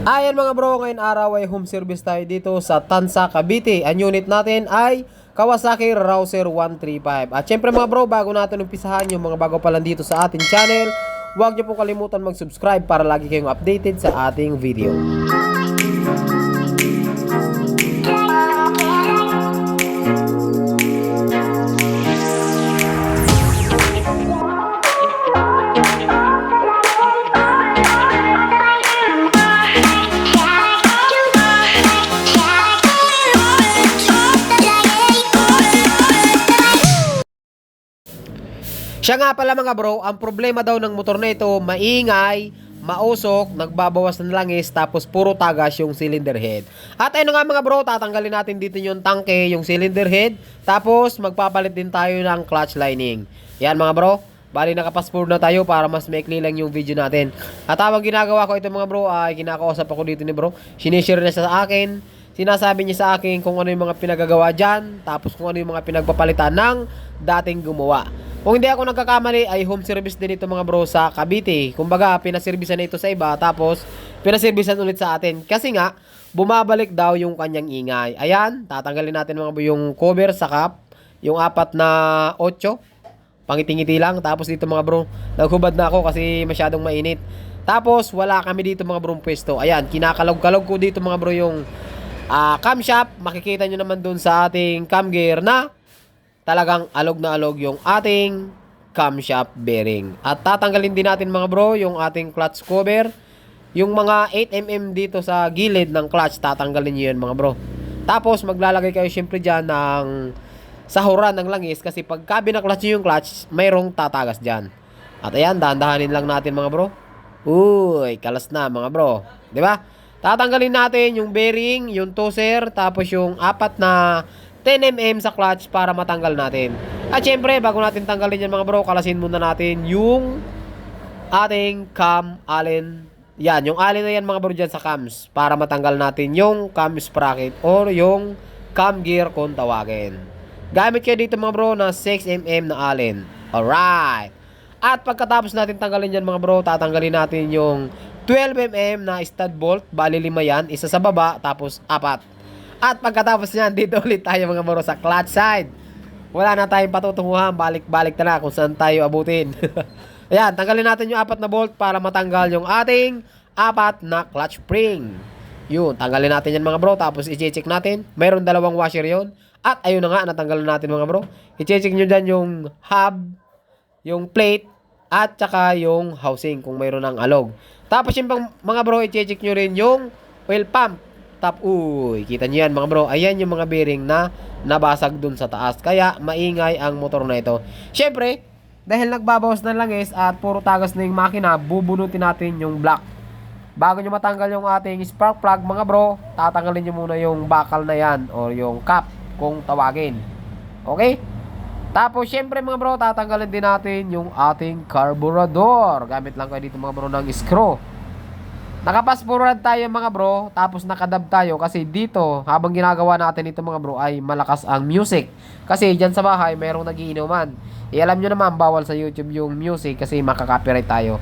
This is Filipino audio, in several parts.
Ayan mga bro, ngayon araw ay home service tayo dito sa Tansa, Cavite. Ang unit natin ay Kawasaki Rouser 135. At syempre mga bro, bago natin umpisahan yung mga bago pa lang dito sa ating channel, huwag niyo po kalimutan mag-subscribe para lagi kayong updated sa ating video. Siya nga pala mga bro, ang problema daw ng motor na ito, maingay, mausok, nagbabawas ng langis, tapos puro tagas yung cylinder head. At ayun nga mga bro, tatanggalin natin dito yung tangke, yung cylinder head, tapos magpapalit din tayo ng clutch lining. Yan mga bro, bali nakapass forward na tayo para mas maikli lang yung video natin. At habang ginagawa ko ito mga bro, ay kinakausap ako dito ni bro, sinishare niya sa akin, sinasabi niya sa akin kung ano yung mga pinagagawa dyan, tapos kung ano yung mga pinagpapalitan ng dating gumawa. Kung hindi ako nagkakamali ay home service din ito mga bro sa Cavite. Kumbaga pinaservisan na ito sa iba tapos pinaservisan ulit sa atin. Kasi nga bumabalik daw yung kanyang ingay. Ayan, tatanggalin natin mga bro yung cover sa cap. Yung 4 na 8. Pangiti-ngiti lang. Tapos dito mga bro, naghubad na ako kasi masyadong mainit. Tapos wala kami dito mga bro pwesto. Ayan, kinakalog-kalog ko dito mga bro yung camshaft. Makikita nyo naman dun sa ating cam gear na talagang alog na alog yung ating camshaft bearing. At tatanggalin din natin mga bro yung ating clutch cover. Yung mga 8mm dito sa gilid ng clutch, tatanggalin nyo yan mga bro. Tapos maglalagay kayo syempre dyan ng sahuran ng langis kasi pag binaklas nyo yung clutch, mayroong tatagas dyan. At ayan, dahan-dahanin lang natin mga bro. Uy, kalas na mga bro. Diba? Tatanggalin natin yung bearing, yung toser, tapos yung 4 na 10mm sa clutch para matanggal natin. At syempre, bago natin tanggalin yan mga bro, kalasin muna natin yung ating cam allen. Yan, yung allen na yan mga bro dyan sa cams para matanggal natin yung cam sprocket or yung cam gear kung tawagin. Gamit kayo dito mga bro na 6mm na allen. Alright. At pagkatapos natin tanggalin yan mga bro, tatanggalin natin yung 12mm na stud bolt. Bali 5 yan, isa sa baba, tapos 4. At pagkatapos niyan, dito ulit tayo mga bro sa clutch side. Wala na tayong patutunguhan, balik-balik na kung saan tayo abutin. Ayan, tanggalin natin yung 4 na bolt para matanggal yung ating 4 na clutch spring. Yun, tanggalin natin yan mga bro, tapos i-check natin. Mayroon 2 washer yon. At ayun na nga, natanggalin natin mga bro. I-check nyo dyan yung hub, yung plate, at saka yung housing kung mayroon ng alog. Tapos yung mga bro, i-check nyo rin yung oil pump. Uy, kita nyo yan mga bro. Ayan yung mga bearing na nabasag dun sa taas. Kaya maingay ang motor na ito. Syempre, dahil nagbabawas ng langis at puro tagas na yung makina, bubunutin natin yung block. Bago nyo matanggal yung ating spark plug mga bro, tatanggalin nyo muna yung bakal na yan or yung cap kung tawagin. Okay? Tapos syempre mga bro, tatanggalin din natin yung ating carburetor. Gamit lang kayo dito mga bro ng screw. Nakapasporan tayo mga bro, tapos nakadab tayo kasi dito, habang ginagawa natin ito mga bro, ay malakas ang music. Kasi dyan sa bahay, mayroong nagiinuman. Alam nyo naman, bawal sa YouTube yung music kasi makaka-copyright tayo.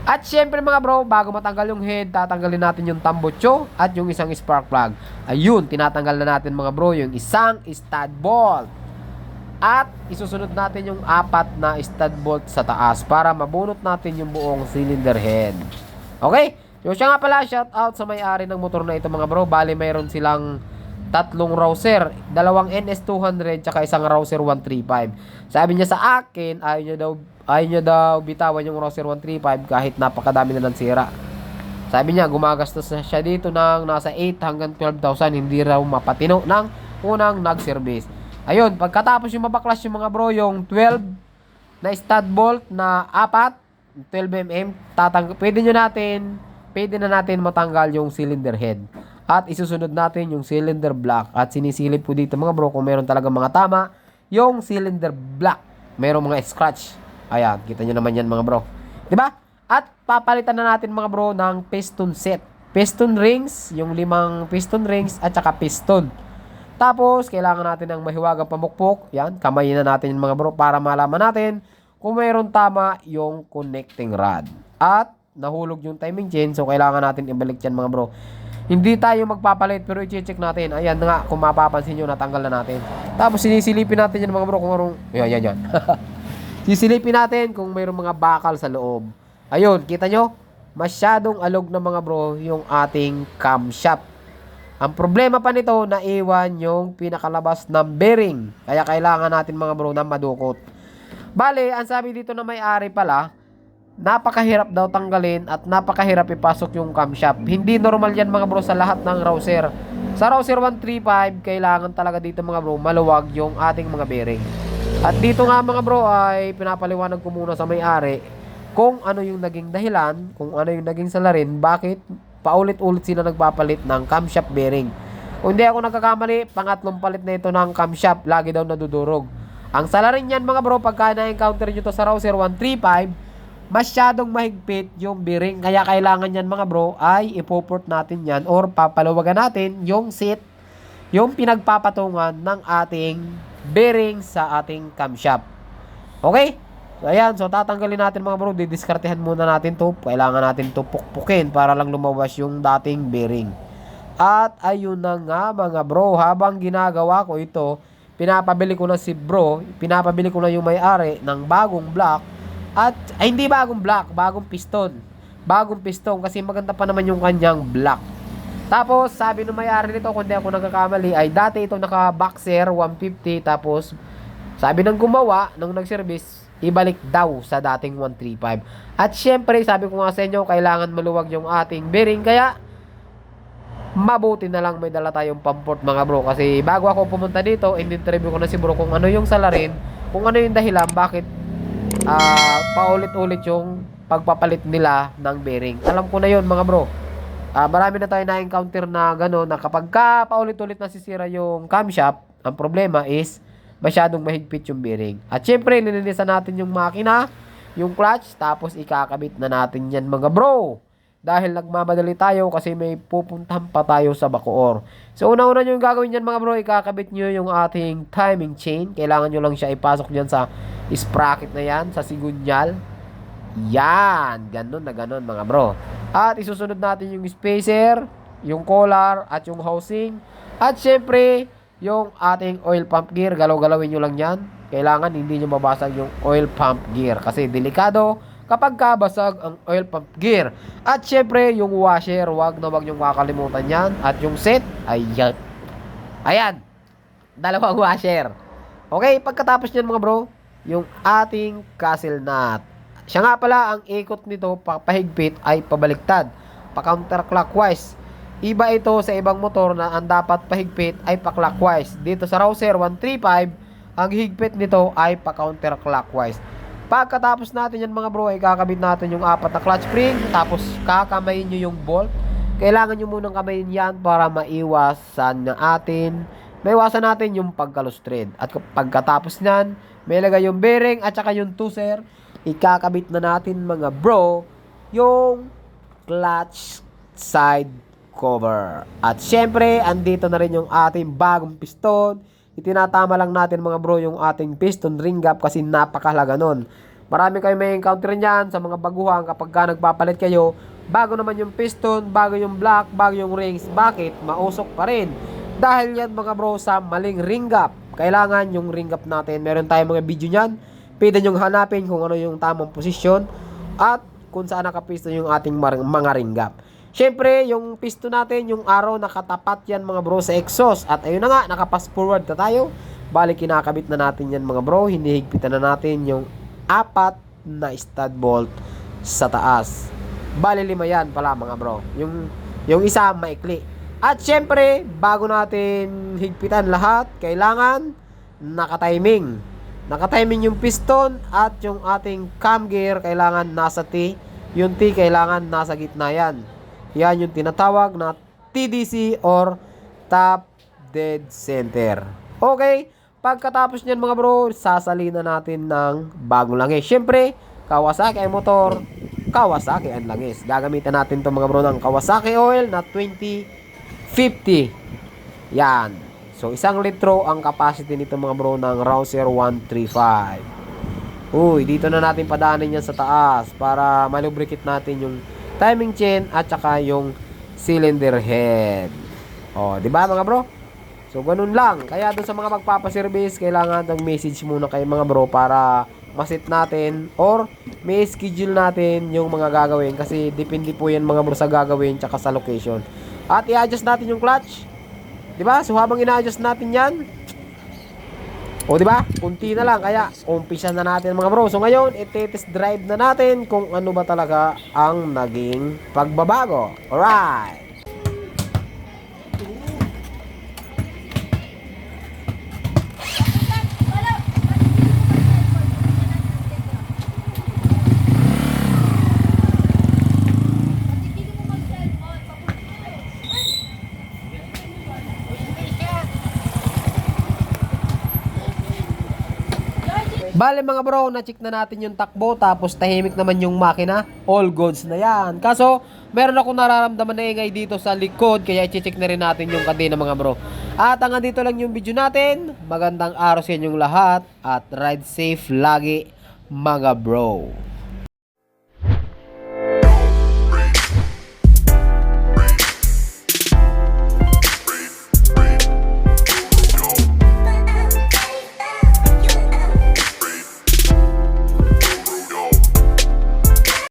At syempre mga bro, bago matanggal yung head, tatanggalin natin yung tambocho at yung isang spark plug. Ayun, tinatanggal na natin mga bro, yung isang stud bolt. At isusunod natin yung 4 na stud bolt sa taas para mabunot natin yung buong cylinder head. Okay? So siya nga pala, shout out sa may-ari ng motor na ito mga bro. Bali mayroon silang 3 Rouser, 2 NS200 tsaka isang Rouser 135. Sabi niya sa akin, ayaw niya daw bitawan yung Rouser 135 kahit napakadami na ng sira. Sabi niya gumagastos na siya dito ng nasa 8 hanggang 12,000, hindi raw mapatino ng unang nag-service. Ayun, pagkatapos yung mabaklas yung mga bro, yung 12 na stud bolt na 4 12mm, pwede na natin matanggal yung cylinder head. At isusunod natin yung cylinder block. At sinisilip ko dito mga bro kung meron talaga mga tama yung cylinder block. Merong mga scratch. Ayan, kita nyo naman yan mga bro. Diba? At papalitan na natin mga bro ng piston set. Piston rings, yung 5 piston rings at saka piston. Tapos, kailangan natin ng mahiwagang pamukpok. Yan, kamayin na natin yung mga bro para malaman natin kung mayroon tama yung connecting rod. At nahulog yung timing chain. So, kailangan natin ibalik yan mga bro. Hindi tayo magpapalit pero i-check natin. Ayan nga, kung mapapansin nyo, natanggal na natin. Tapos sinisilipin natin yan mga bro kung anong... Yan. Sisilipin natin kung mayroong mga bakal sa loob. Ayun, kita nyo? Masyadong alog na mga bro yung ating camshaft. Ang problema pa nito, naiwan yung pinakalabas ng bearing. Kaya kailangan natin mga bro na madukot. Bale, ang sabi dito na may-ari pala, napakahirap daw tanggalin at napakahirap ipasok yung camshaft. Hindi normal yan mga bro sa lahat ng Rouser. Sa Rouser 135, kailangan talaga dito mga bro maluwag yung ating mga bearing. At dito nga mga bro ay pinapaliwanag ko muna sa may-ari kung ano yung naging dahilan, kung ano yung naging salarin, bakit paulit-ulit sila nagpapalit ng camshaft bearing. Kung hindi ako nagkakamali, pangatlong palit na ito ng camshaft, lagi daw nadudurog. Ang salarin yan mga bro, pagka na-encounter nyo to sa Rouser 135, masyadong mahigpit yung bearing. Kaya kailangan yan mga bro ay ipoport natin yan or papaluwagan natin yung seat, yung pinagpapatungan ng ating bearing sa ating camshaft. Okay? So ayan, so tatanggalin natin mga bro, didiskartehan muna natin to. Kailangan natin to pukpukin para lang lumawas yung dating bearing. At ayun na nga mga bro, habang ginagawa ko ito, pinapabili ko na yung may-ari ng bagong block. At ay hindi bagong block, bagong piston. Bagong piston kasi maganda pa naman yung kanyang block. Tapos sabi ng may-ari nito, kung di ako nagkakamali, ay dati ito naka-boxer 150. Tapos sabi ng gumawa, nung nag-service, ibalik daw sa dating 135. At syempre, sabi ko nga sa inyo, kailangan maluwag yung ating bearing. Kaya mabuti na lang may dala tayong pamport mga bro. Kasi bago ako pumunta dito, in-interview ko na si bro kung ano yung salarin, kung ano yung dahilan, bakit paulit-ulit yung pagpapalit nila ng bearing. Alam ko na yun mga bro. Marami na tayo na-encounter na gano'n, na kapag ka paulit-ulit nasisira yung camshaft, ang problema is masyadong mahigpit yung bearing. At syempre, nilinisan natin yung makina, yung clutch, tapos ikakabit na natin yan mga bro. Dahil nagmamadali tayo kasi may pupuntahan pa tayo sa Bacoor. So, una-una nyo yung gagawin yan mga bro, ikakabit nyo yung ating timing chain. Kailangan nyo lang siya ipasok dyan sa sprocket na yan, sa sigunyal. Yan, ganun na ganun mga bro. At isusunod natin yung spacer, yung collar, at yung housing. At syempre, yung ating oil pump gear, galaw-galawin nyo lang yan. Kailangan hindi nyo mabasag yung oil pump gear kasi delikado kapag kabasag ang oil pump gear. At syempre, yung washer, wag nyo kakalimutan yan. At yung set, ayan, dalawang washer. Okay, pagkatapos nyan mga bro, yung ating castle nut. Siya nga pala, ang ikot nito pahigpit ay pabaliktad, pa counterclockwise. Iba ito sa ibang motor na ang dapat pahigpit ay pa-clockwise. Dito sa Rouser 135, ang higpit nito ay pa counterclockwise. Pagkatapos natin yan mga bro, ay kakabit natin yung 4 na clutch spring. Tapos kakamayin nyo yung bolt. Kailangan nyo munang kamayin yan para maiwasan natin yung pagkalustred. At pagkatapos nyan, may lagay yung bearing at saka yung tuser. Ikakabit na natin mga bro yung clutch side cover. At syempre, andito na rin yung ating bagong piston. Itinatama lang natin mga bro yung ating piston ring gap kasi napakahalaga nun. Marami kayo may encounter niyan sa mga baguhan kapag ka nagpapalit kayo. Bago naman yung piston, bago yung block, bago yung rings. Bakit? Mausok pa rin. Dahil yan mga bro sa maling ring gap. Kailangan yung ring gap natin. Meron tayong mga video niyan. Pwede nyong hanapin kung ano yung tamang posisyon at kung saan nakapisto yung ating mga ring gap. Syempre, yung piston natin, yung arrow, nakatapat yan mga bro sa exhaust. At ayun na nga, nakapass forward na tayo. Bali, kinakabit na natin yan mga bro. Hinihigpitan na natin yung 4 na stud bolt sa taas. Bali, 5 yan pala mga bro. Yung isa, maikli. At syempre, bago natin higpitan lahat, kailangan nakatiming. Nakatiming yung piston at yung ating cam gear, kailangan nasa T. Yung T, kailangan nasa gitna yan. Yan yung tinatawag na TDC or top dead center. Okay, pagkatapos nyan mga bro, sasalina natin ng bagong langis. Siyempre, Kawasaki ay motor, Kawasaki ang langis. Gagamitan natin itong mga bro ng Kawasaki oil na 2050. Yan. So, 1 litro ang capacity nito mga bro ng Rouser 135. Uy, dito na natin padaanin yan sa taas para malubricate natin yung timing chain at saka yung cylinder head. O, di ba mga bro? So, ganun lang. Kaya doon sa mga magpapaservice, kailangan mag-message muna kay mga bro para masit natin or may schedule natin yung mga gagawin kasi depende po yan mga bro sa gagawin tsaka sa location. At i-adjust natin yung clutch. Di ba? So, habang ina-adjust natin yan, o di ba? Kunti na lang kaya umpisa na natin mga bro. So ngayon, i-test drive na natin kung ano ba talaga ang naging pagbabago. Alright. Bale mga bro, na-check na natin yung takbo tapos tahimik naman yung makina. All goods na yan. Kaso, meron akong nararamdaman na ingay dito sa likod kaya i-check na rin natin yung kadena mga bro. At hanggang dito lang yung video natin. Magandang araw sa inyong lahat at ride safe lagi mga bro.